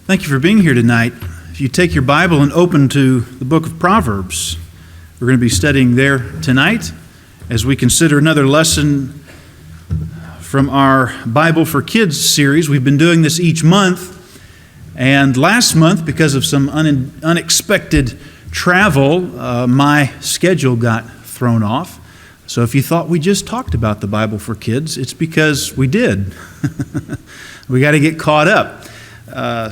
Thank you for being here tonight. If you take your Bible and open to the book of Proverbs, we're going to be studying there tonight as we consider another lesson from our Bible for Kids series. We've been doing this each month, and last month, because of some unexpected travel, my schedule got thrown off. So if you thought we just talked about the Bible for Kids, it's because we did. We got to get caught up.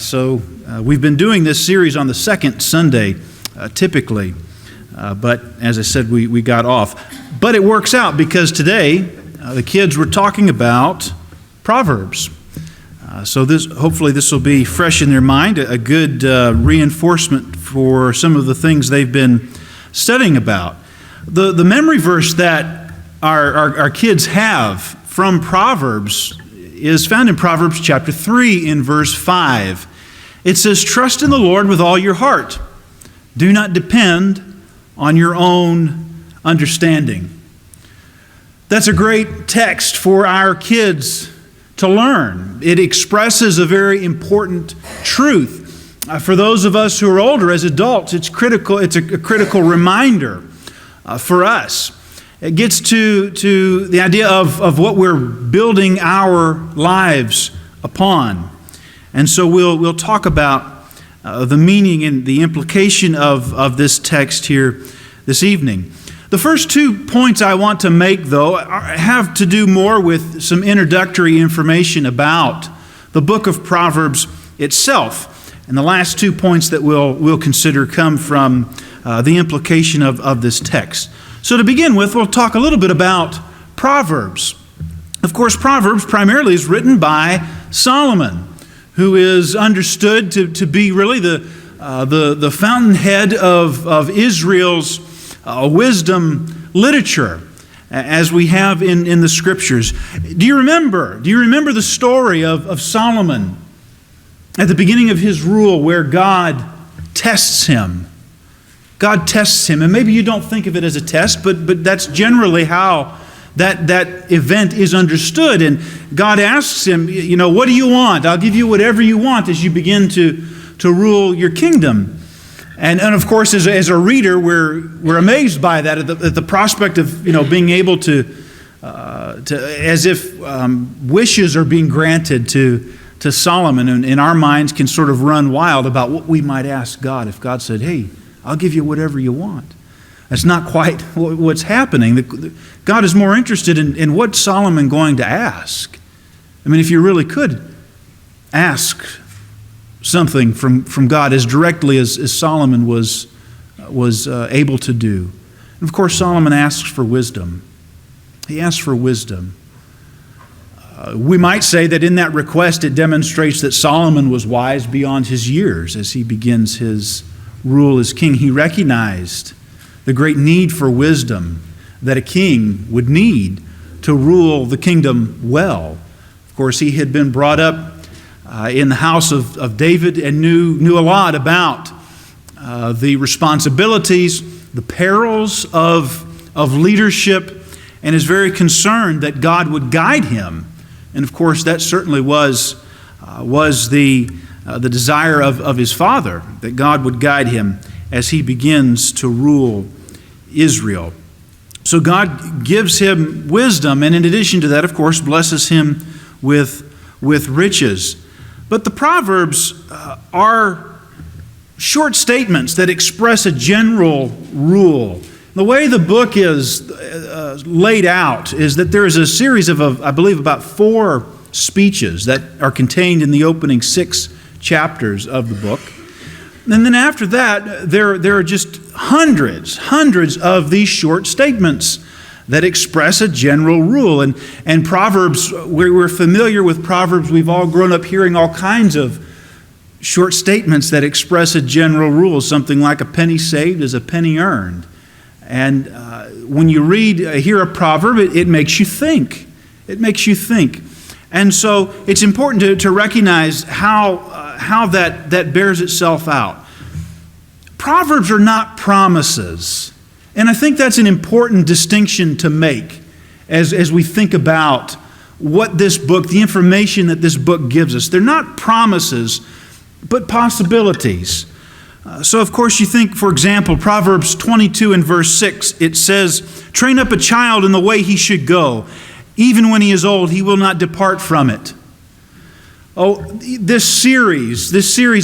So we've been doing this series on the second Sunday, typically, but as I said, we got off. But it works out because today the kids were talking about Proverbs. So hopefully this will be fresh in their mind, a good reinforcement for some of the things they've been studying about. The memory verse that our kids have from Proverbs is found in Proverbs chapter 3 in verse 5. It says, "Trust in the Lord with all your heart. Do not depend on your own understanding." That's a great text for our kids to learn. It expresses a very important truth. For those of us who are older as adults, it's critical. It's a critical reminder for us. It gets to the idea of what we're building our lives upon. And so we'll talk about the meaning and the implication of this text here this evening. The first 2 points I want to make, though, have to do more with some introductory information about the book of Proverbs itself. And the last 2 points that we'll consider come from the implication of this text. So to begin with, we'll talk a little bit about Proverbs. Of course, Proverbs primarily is written by Solomon, who is understood to be really the fountainhead of Israel's wisdom literature, as we have in the Scriptures. Do you remember the story of Solomon at the beginning of his rule, where God tests him? God tests him, and maybe you don't think of it as a test, but that's generally how that event is understood. And God asks him, what do you want? I'll give you whatever you want as you begin to rule your kingdom. And of course, as a reader, we're amazed by that at the prospect of being able to as if wishes are being granted to Solomon, and in our minds can sort of run wild about what we might ask God if God said, "Hey, I'll give you whatever you want." That's not quite what's happening. God is more interested in what Solomon going to ask. I mean, if you really could ask something from God as directly as Solomon was able to do. And of course, Solomon asks for wisdom. He asks for wisdom. We might say that in that request it demonstrates that Solomon was wise beyond his years as he begins his rule as king. He recognized the great need for wisdom that a king would need to rule the kingdom well. Of course, he had been brought up in the house of David and knew a lot about the responsibilities, the perils of leadership, and is very concerned that God would guide him. And of course, that certainly was the desire of his father, that God would guide him as he begins to rule Israel. So God gives him wisdom, and in addition to that, of course, blesses him with riches. But the Proverbs are short statements that express a general rule. The way the book is laid out is that there is a series of, I believe, about 4 speeches that are contained in the opening 6 chapters of the book. And then after that, there are just hundreds of these short statements that express a general rule. And Proverbs, we're familiar with Proverbs. We've all grown up hearing all kinds of short statements that express a general rule. Something like a penny saved is a penny earned. And when you hear a proverb, it makes you think. It makes you think. And so it's important to recognize how that bears itself out. Proverbs are not promises. And I think that's an important distinction to make as we think about what this book, the information that this book gives us. They're not promises but possibilities. So, of course, you think, for example, Proverbs 22 and verse 6, it says, "Train up a child in the way he should go. Even when he is old, he will not depart from it." Oh, this series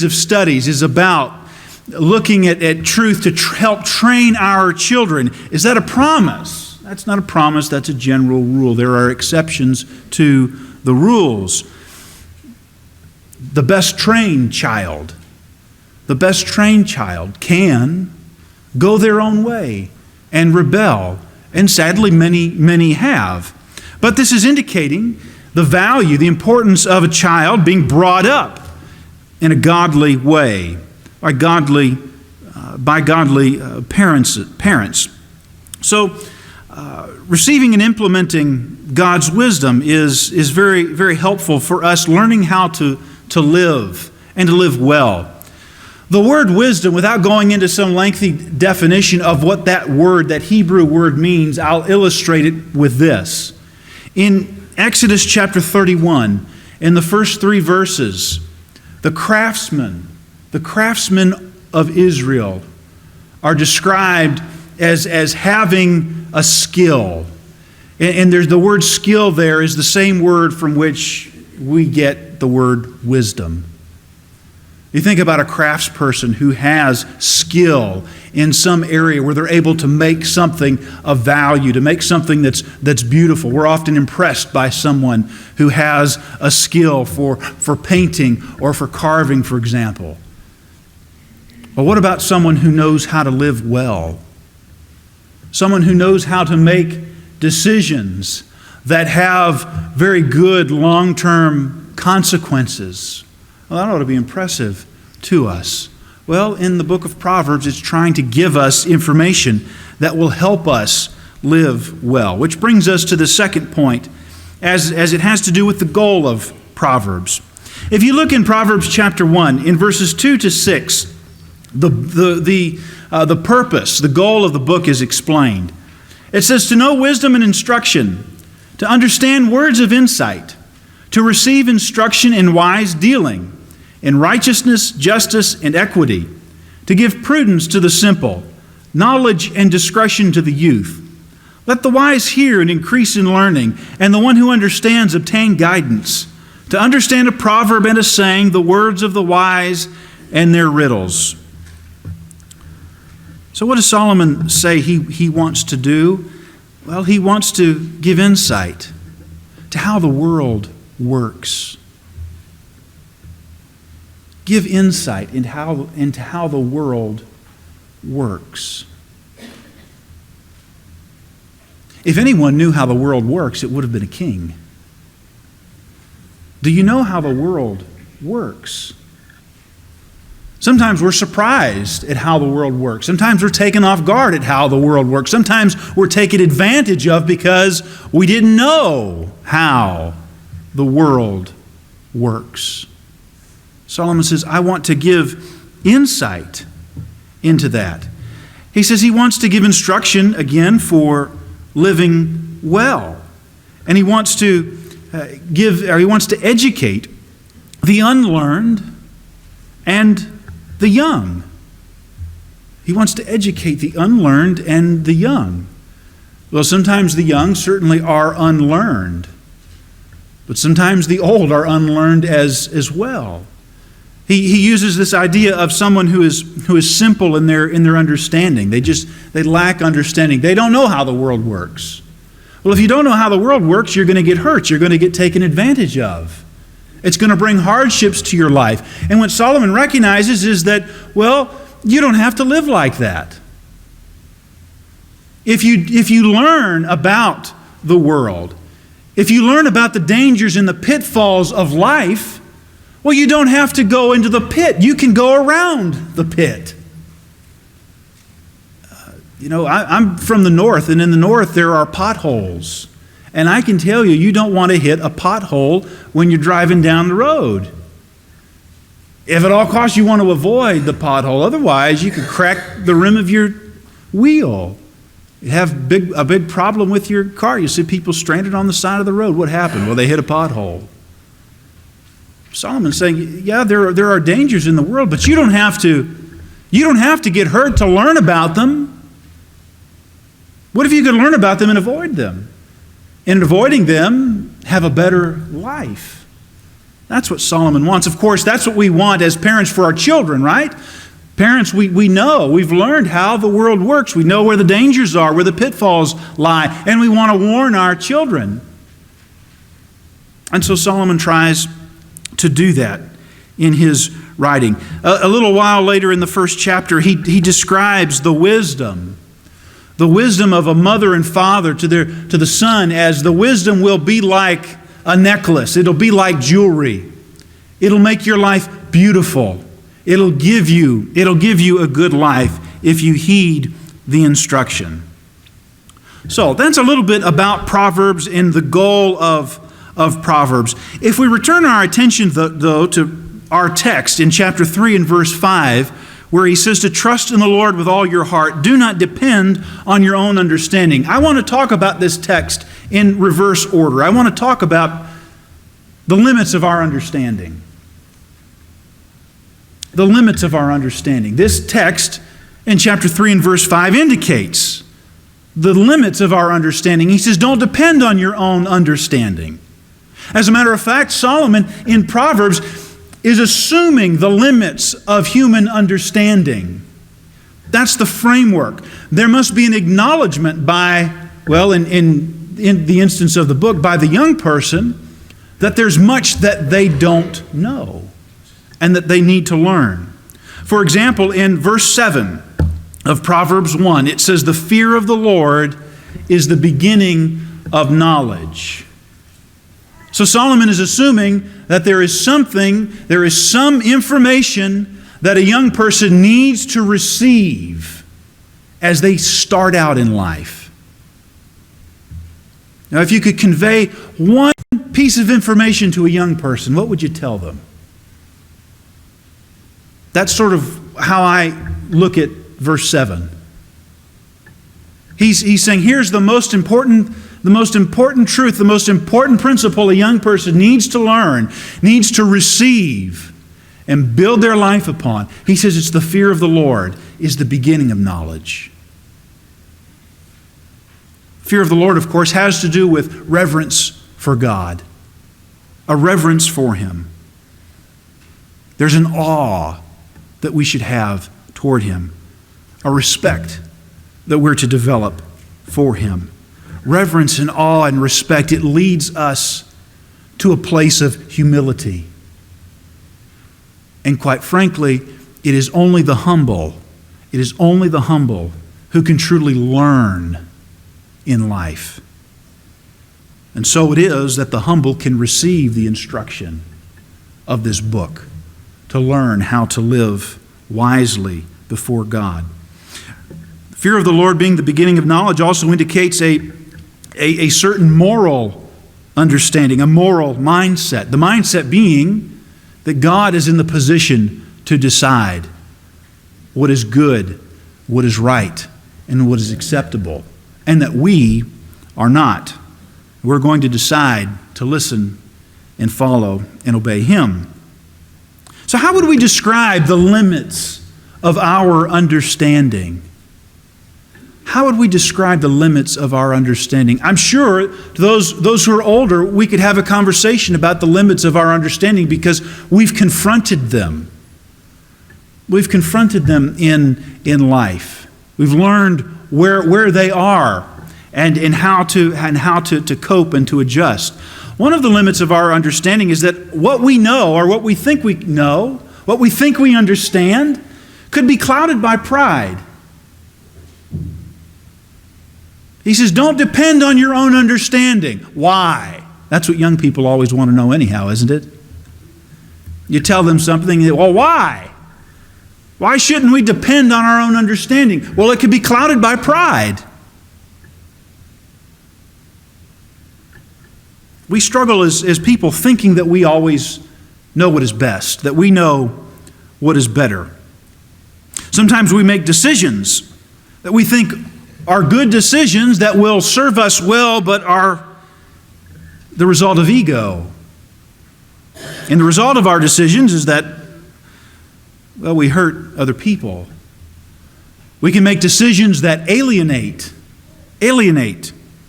of studies is about looking at truth to help train our children. Is that a promise? That's not a promise, that's a general rule. There are exceptions to the rules. The best trained child can go their own way and rebel. And sadly, many have. But this is indicating the value, the importance of a child being brought up in a godly way by godly parents. So, receiving and implementing God's wisdom is very, very helpful for us learning how to live and to live well. The word wisdom, without going into some lengthy definition of what that Hebrew word means, I'll illustrate it with this. In Exodus chapter 31, in the first 3 verses, the craftsmen of Israel are described as having a skill. And there's the word skill there is the same word from which we get the word wisdom. You think about a craftsperson who has skill in some area where they're able to make something of value, to make something that's beautiful. We're often impressed by someone who has a skill for painting or for carving, for example. But what about someone who knows how to live well? Someone who knows how to make decisions that have very good long-term consequences. Well, that ought to be impressive to us. Well, in the book of Proverbs, it's trying to give us information that will help us live well. Which brings us to the second point, as it has to do with the goal of Proverbs. If you look in Proverbs chapter 1, in verses 2 to 6, the purpose, the goal of the book is explained. It says, "To know wisdom and instruction, to understand words of insight, to receive instruction in wise dealing, in righteousness, justice, and equity, to give prudence to the simple, knowledge and discretion to the youth. Let the wise hear and increase in learning, and the one who understands obtain guidance, to understand a proverb and a saying, the words of the wise and their riddles." So what does Solomon say he wants to do? Well, he wants to give insight to how the world works. Give insight into how the world works. If anyone knew how the world works, it would have been a king. Do you know how the world works? Sometimes we're surprised at how the world works. Sometimes we're taken off guard at how the world works. Sometimes we're taken advantage of because we didn't know how the world works. Solomon says, I want to give insight into that. He says he wants to give instruction, again, for living well. And he wants to educate the unlearned and the young. He wants to educate the unlearned and the young. Well, sometimes the young certainly are unlearned, but sometimes the old are unlearned as well. He uses this idea of someone who is simple in their understanding. They lack understanding. They don't know how the world works. Well, if you don't know how the world works, you're going to get hurt. You're going to get taken advantage of. It's going to bring hardships to your life. And what Solomon recognizes is that, well, you don't have to live like that. If you learn about the world, if you learn about the dangers and the pitfalls of life, well, you don't have to go into the pit. You can go around the pit. I'm from the north, and in the north there are potholes. And I can tell you, you don't want to hit a pothole when you're driving down the road. If at all costs you want to avoid the pothole, otherwise you could crack the rim of your wheel. You have a big problem with your car. You see people stranded on the side of the road. What happened? Well, they hit a pothole. Solomon's saying, yeah, there are dangers in the world, but you don't have to get hurt to learn about them. What if you could learn about them and avoid them? And avoiding them, have a better life. That's what Solomon wants. Of course, that's what we want as parents for our children, right? Parents, we know, we've learned how the world works. We know where the dangers are, where the pitfalls lie, and we want to warn our children. And so Solomon tries to do that in his writing. A little while later in the first chapter, he describes the wisdom of a mother and father to the son, as the wisdom will be like a necklace. It'll be like jewelry. It'll make your life beautiful. It'll give you a good life if you heed the instruction. So that's a little bit about Proverbs and the goal of Proverbs. If we return our attention, though, to our text in chapter 3 and verse 5, where he says to trust in the Lord with all your heart, do not depend on your own understanding. I want to talk about this text in reverse order. I want to talk about the limits of our understanding. The limits of our understanding. This text in chapter 3 and verse 5 indicates the limits of our understanding. He says, don't depend on your own understanding. As a matter of fact, Solomon in Proverbs is assuming the limits of human understanding. That's the framework. There must be an acknowledgement by, well, in the instance of the book, by the young person, that there's much that they don't know and that they need to learn. For example, in verse 7 of Proverbs 1, it says, the fear of the Lord is the beginning of knowledge. So Solomon is assuming that there is some information that a young person needs to receive as they start out in life. Now, if you could convey one piece of information to a young person, what would you tell them? That's sort of how I look at verse 7. He's saying, here's the most important truth, the most important principle a young person needs to learn, needs to receive, and build their life upon. He says it's the fear of the Lord is the beginning of knowledge. Fear of the Lord, of course, has to do with reverence for God, a reverence for Him. There's an awe that we should have toward Him, a respect that we're to develop for Him. Reverence and awe and respect, it leads us to a place of humility. And quite frankly, it is only the humble who can truly learn in life. And so it is that the humble can receive the instruction of this book to learn how to live wisely before God. The fear of the Lord being the beginning of knowledge also indicates a certain moral understanding, a moral mindset. The mindset being that God is in the position to decide what is good, what is right, and what is acceptable, and that we are not. We're going to decide to listen and follow and obey Him. So how would we describe the limits of our understanding? How would we describe the limits of our understanding? I'm sure to those who are older, we could have a conversation about the limits of our understanding because we've confronted them. We've confronted them in life. We've learned where they are and how to cope and to adjust. One of the limits of our understanding is that what we know or what we think we know, what we think we understand, could be clouded by pride. He says, don't depend on your own understanding. Why? That's what young people always want to know anyhow, isn't it? You tell them something, well, why? Why shouldn't we depend on our own understanding? Well, it could be clouded by pride. We struggle as people thinking that we always know what is best, that we know what is better. Sometimes we make decisions that we think are good decisions that will serve us well, but are the result of ego. And the result of our decisions is that, well, we hurt other people. We can make decisions that alienate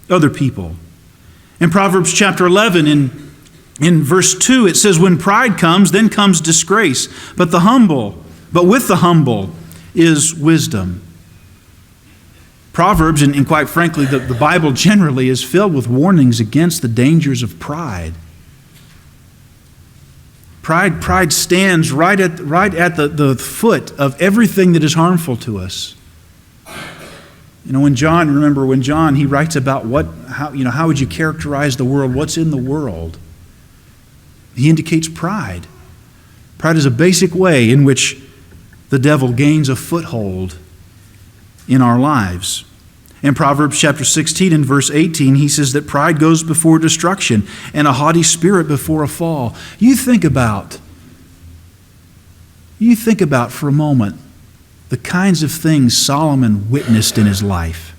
other people. In Proverbs chapter 11, in verse 2, it says, when pride comes, then comes disgrace. But with the humble is wisdom. Proverbs, and quite frankly, the Bible generally is filled with warnings against the dangers of pride. Pride stands right at the foot of everything that is harmful to us. When John, he writes about how would you characterize the world? What's in the world? He indicates pride. Pride is a basic way in which the devil gains a foothold in our lives. In Proverbs chapter 16 and verse 18, he says that pride goes before destruction and a haughty spirit before a fall. You think about for a moment the kinds of things Solomon witnessed in his life.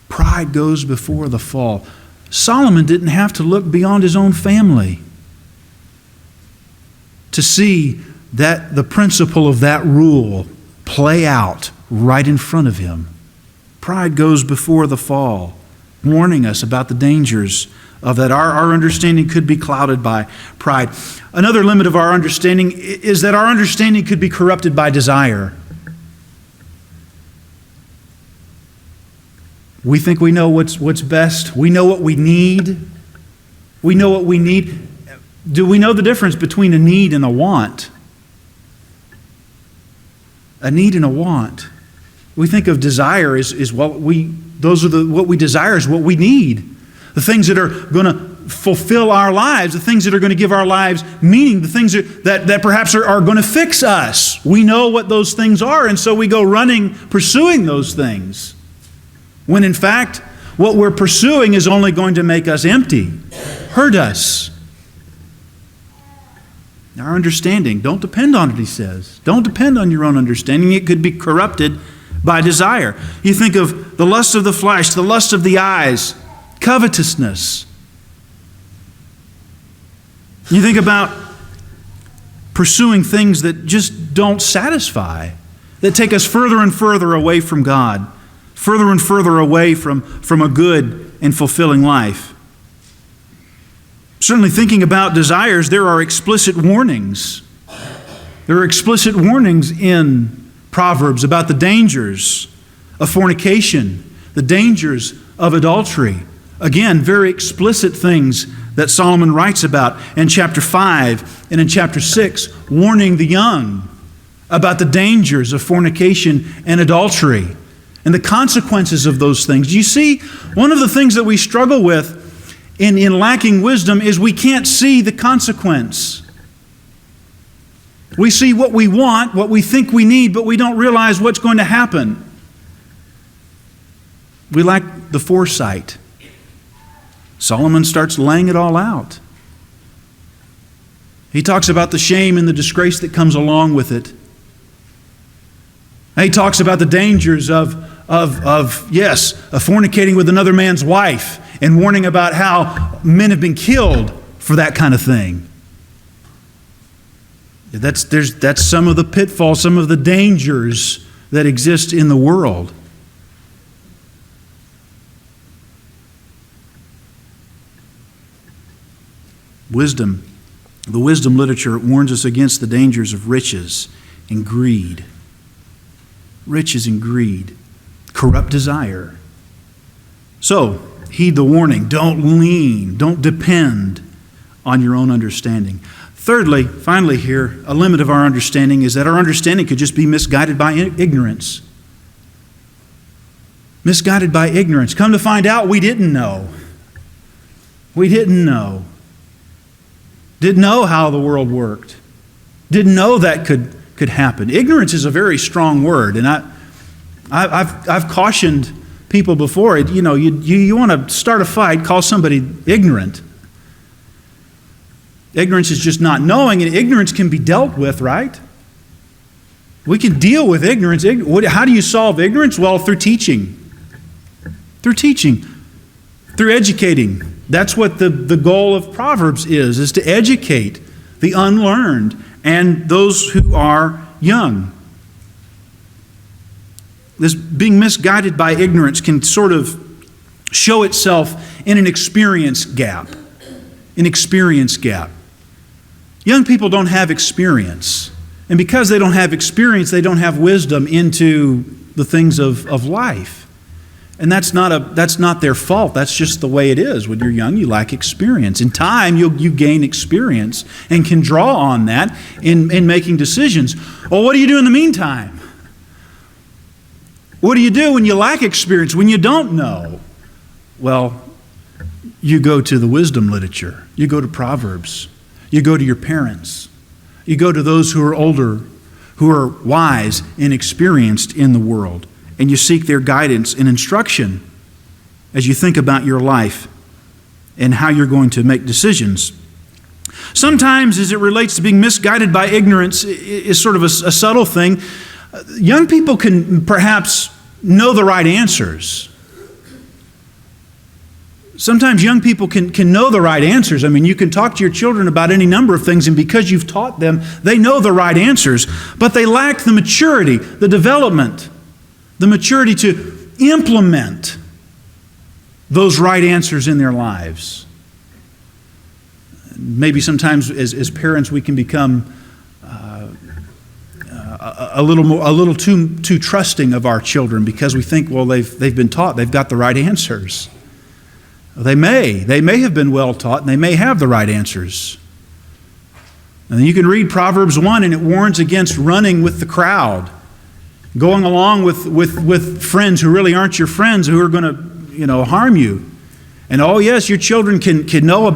Pride goes before the fall. Solomon didn't have to look beyond his own family to see that the principle of that rule play out right in front of him. Pride goes before the fall, warning us about the dangers of that. Our understanding could be clouded by pride. Another limit of our understanding is that our understanding could be corrupted by desire. We think we know what's best. We know what we need. We know what we need. Do we know the difference between a need and a want? A need and a want. We think of desire as what we desire is what we need. The things that are going to fulfill our lives, the things that are going to give our lives meaning, the things that perhaps are going to fix us. We know what those things are, and so we go running, pursuing those things. When in fact, what we're pursuing is only going to make us empty, hurt us. Our understanding, don't depend on it, he says. Don't depend on your own understanding. It could be corrupted by desire. You think of the lust of the flesh, the lust of the eyes, covetousness. You think about pursuing things that just don't satisfy, that take us further and further away from God, further and further away from a good and fulfilling life. Certainly thinking about desires, there are explicit warnings. There are explicit warnings in Proverbs about the dangers of fornication, the dangers of adultery. Again, very explicit things that Solomon writes about in chapter 5 and in chapter 6, warning the young about the dangers of fornication and adultery and the consequences of those things. You see, one of the things that we struggle with in lacking wisdom is we can't see the consequence. We see what we want, what we think we need, but we don't realize what's going to happen. We lack the foresight. Solomon starts laying it all out. He talks about the shame and the disgrace that comes along with it. He talks about the dangers of fornicating with another man's wife, and warning about how men have been killed for that kind of thing. That's some of the pitfalls, some of the dangers that exist in the world. Wisdom. The wisdom literature warns us against the dangers of riches and greed. Riches and greed. Corrupt desire. So, heed the warning. Don't lean. Don't depend on your own understanding. Thirdly, finally here, a limit of our understanding is that our understanding could just be misguided by ignorance. Misguided by ignorance. Come to find out, we didn't know. We didn't know. Didn't know how the world worked. Didn't know that could happen. Ignorance is a very strong word, and I've cautioned people before. You want to start a fight, call somebody ignorant. Ignorance is just not knowing, and ignorance can be dealt with, right? We can deal with ignorance. How do you solve ignorance? Well, through teaching. Through teaching. through educating. That's what the goal of Proverbs is to educate the unlearned and those who are young. This being misguided by ignorance can sort of show itself in an experience gap. An experience gap. Young people don't have experience. And because they don't have experience, they don't have wisdom into the things of life. And that's not their fault. That's just the way it is. When you're young, you lack experience. In time, you gain experience and can draw on that in making decisions. Well, what do you do in the meantime? What do you do when you lack experience, when you don't know? Well, you go to the wisdom literature. You go to Proverbs. You go to your parents. You go to those who are older, who are wise and experienced in the world. And you seek their guidance and instruction as you think about your life and how you're going to make decisions. Sometimes, as it relates to being misguided by ignorance, is sort of a subtle thing. Young people can perhaps know the right answers. Sometimes young people can know the right answers. I mean, you can talk to your children about any number of things, and because you've taught them, they know the right answers, but they lack the maturity, the development, the maturity to implement those right answers in their lives. Maybe sometimes as parents we can become a little too trusting of our children because we think, well, they've been taught, they've got the right answers. They may have been well taught, and they may have the right answers. And you can read Proverbs 1, and it warns against running with the crowd, going along with friends who really aren't your friends, who are going to harm you. And yes, your children can know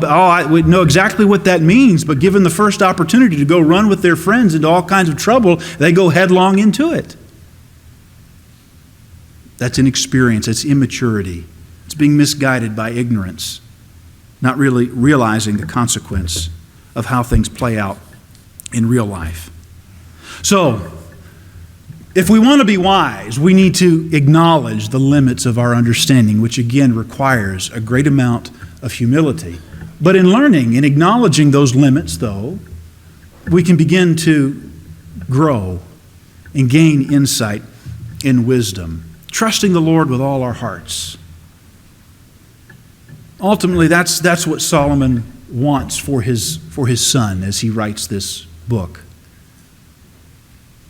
we know exactly what that means, but given the first opportunity to go run with their friends into all kinds of trouble, they go headlong into it. That's inexperience, that's immaturity. It's being misguided by ignorance, not really realizing the consequence of how things play out in real life. So, if we want to be wise, we need to acknowledge the limits of our understanding, which again requires a great amount of humility. But in learning and acknowledging those limits, though, we can begin to grow and gain insight and wisdom, trusting the Lord with all our hearts. Ultimately, that's what Solomon wants for his son as he writes this book.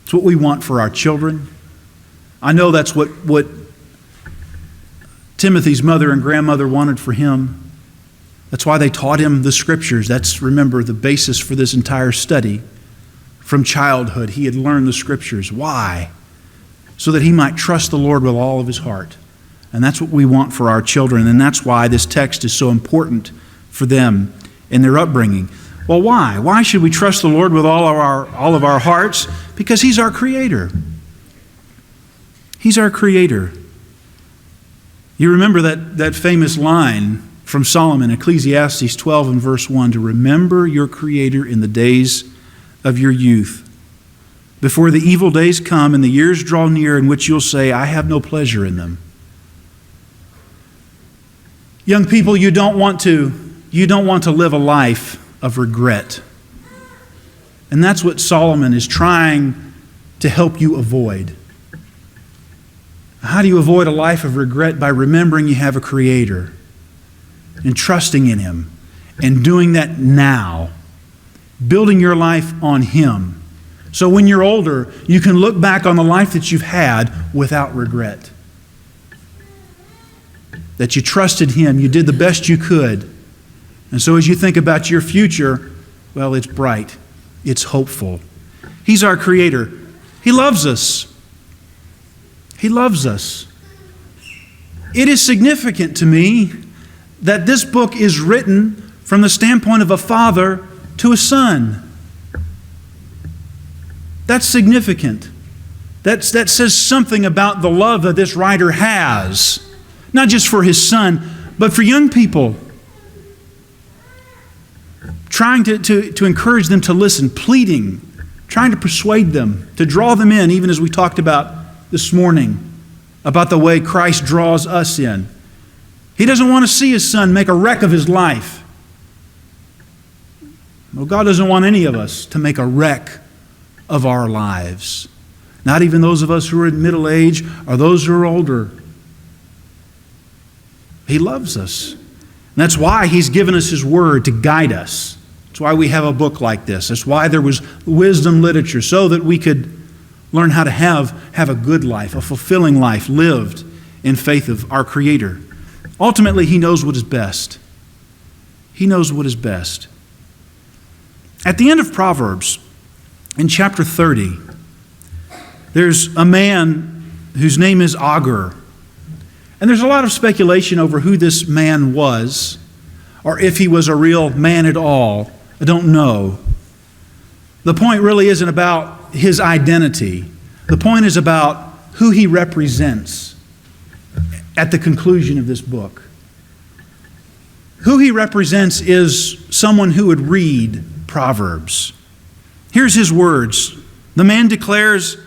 It's what we want for our children. I know that's what Timothy's mother and grandmother wanted for him. That's why they taught him the Scriptures. That's, remember, the basis for this entire study. From childhood, he had learned the Scriptures. Why? So that he might trust the Lord with all of his heart. And that's what we want for our children, and that's why this text is so important for them in their upbringing. Well, why? Why should we trust the Lord with all of our hearts? Because He's our Creator. He's our Creator. You remember that famous line from Solomon, Ecclesiastes 12 and verse 1, to remember your Creator in the days of your youth, before the evil days come and the years draw near in which you'll say, I have no pleasure in them. Young people, you don't want to live a life of regret. And that's what Solomon is trying to help you avoid. How do you avoid a life of regret? By remembering you have a Creator and trusting in Him and doing that now, building your life on Him. So when you're older, you can look back on the life that you've had without regret. That you trusted Him, you did the best you could. And so as you think about your future, well, it's bright, it's hopeful. He's our Creator. He loves us. He loves us. It is significant to me that this book is written from the standpoint of a father to a son. That's significant. That says something about the love that this writer has. Not just for his son, but for young people. Trying to encourage them to listen, pleading, trying to persuade them, to draw them in, even as we talked about this morning, about the way Christ draws us in. He doesn't want to see his son make a wreck of his life. Well, God doesn't want any of us to make a wreck of our lives. Not even those of us who are in middle age or those who are older. He loves us. And that's why He's given us His Word to guide us. That's why we have a book like this. That's why there was wisdom literature, so that we could learn how to have a good life, a fulfilling life lived in faith of our Creator. Ultimately, He knows what is best. He knows what is best. At the end of Proverbs, in chapter 30, there's a man whose name is Agur. And there's a lot of speculation over who this man was, or if he was a real man at all. I don't know. The point really isn't about his identity. The point is about who he represents at the conclusion of this book. Who he represents is someone who would read Proverbs. Here's his words. The man declares,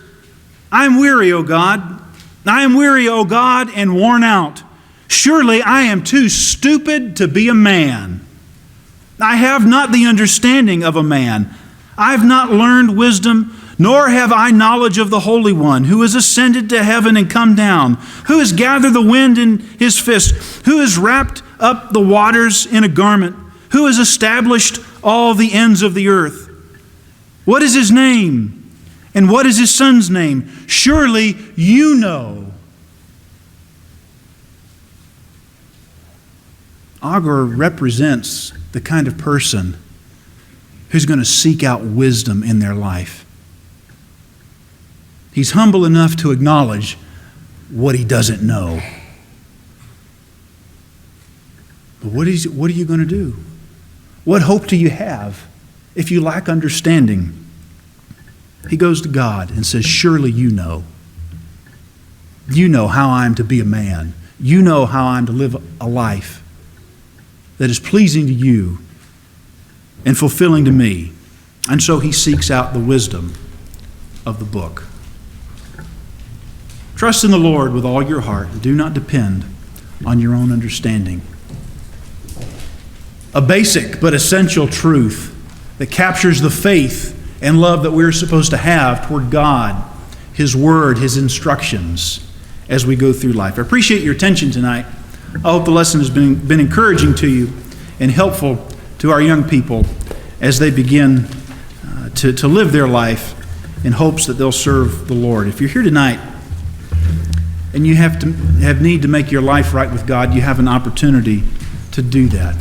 "I am weary, O God. I am weary, O God, and worn out. Surely I am too stupid to be a man. I have not the understanding of a man. I have not learned wisdom, nor have I knowledge of the Holy One, who has ascended to heaven and come down, who has gathered the wind in his fist, who has wrapped up the waters in a garment, who has established all the ends of the earth. What is his name? And what is his son's name? Surely you know." Agur represents the kind of person who's going to seek out wisdom in their life. He's humble enough to acknowledge what he doesn't know. But what are you going to do? What hope do you have if you lack understanding? He goes to God and says, "Surely you know. You know how I am to be a man. You know how I am to live a life that is pleasing to you and fulfilling to me." And so he seeks out the wisdom of the book. Trust in the Lord with all your heart and do not depend on your own understanding. A basic but essential truth that captures the faith and love that we're supposed to have toward God, His Word, His instructions as we go through life. I appreciate your attention tonight. I hope the lesson has been encouraging to you and helpful to our young people as they begin to live their life in hopes that they'll serve the Lord. If you're here tonight and you have need to make your life right with God, you have an opportunity to do that.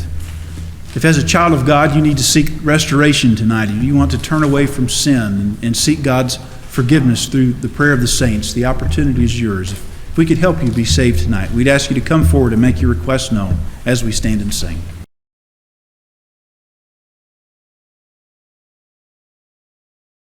If as a child of God you need to seek restoration tonight, and you want to turn away from sin and seek God's forgiveness through the prayer of the saints, the opportunity is yours. If we could help you be saved tonight, we'd ask you to come forward and make your request known as we stand and sing.